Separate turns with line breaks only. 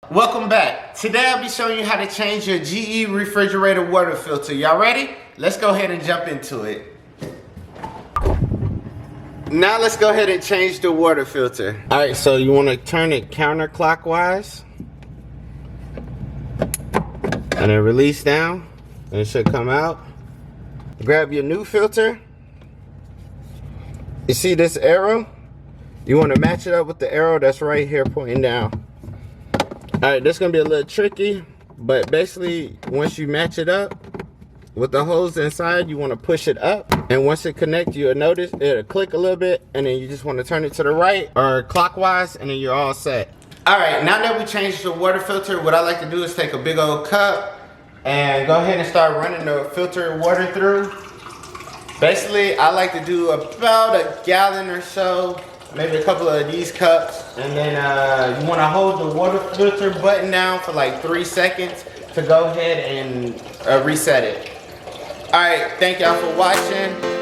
Welcome back. Today I'll be showing you how to change your GE refrigerator water filter. Y'all ready? Let's go ahead and jump into it. Now let's go ahead and change the water filter. Alright, so you want to turn it counterclockwise. And then release down. And it should come out. Grab your new filter. You see this arrow? You want to match it up with the arrow that's right here pointing down. Alright, this is going to be a little tricky, but basically once you match it up with the hose inside, you want to push it up, and once it connects, you'll notice it'll click a little bit, and then you just want to turn it to the right or clockwise, and then you're all set. Alright, now that we changed the water filter, what I like to do is take a big old cup and go ahead and start running the filtered water through. Basically, I like to do about a gallon or so, maybe a couple of these cups, and then you want to hold the water filter button down for like 3 seconds to go ahead and reset it. Alright, thank y'all for watching.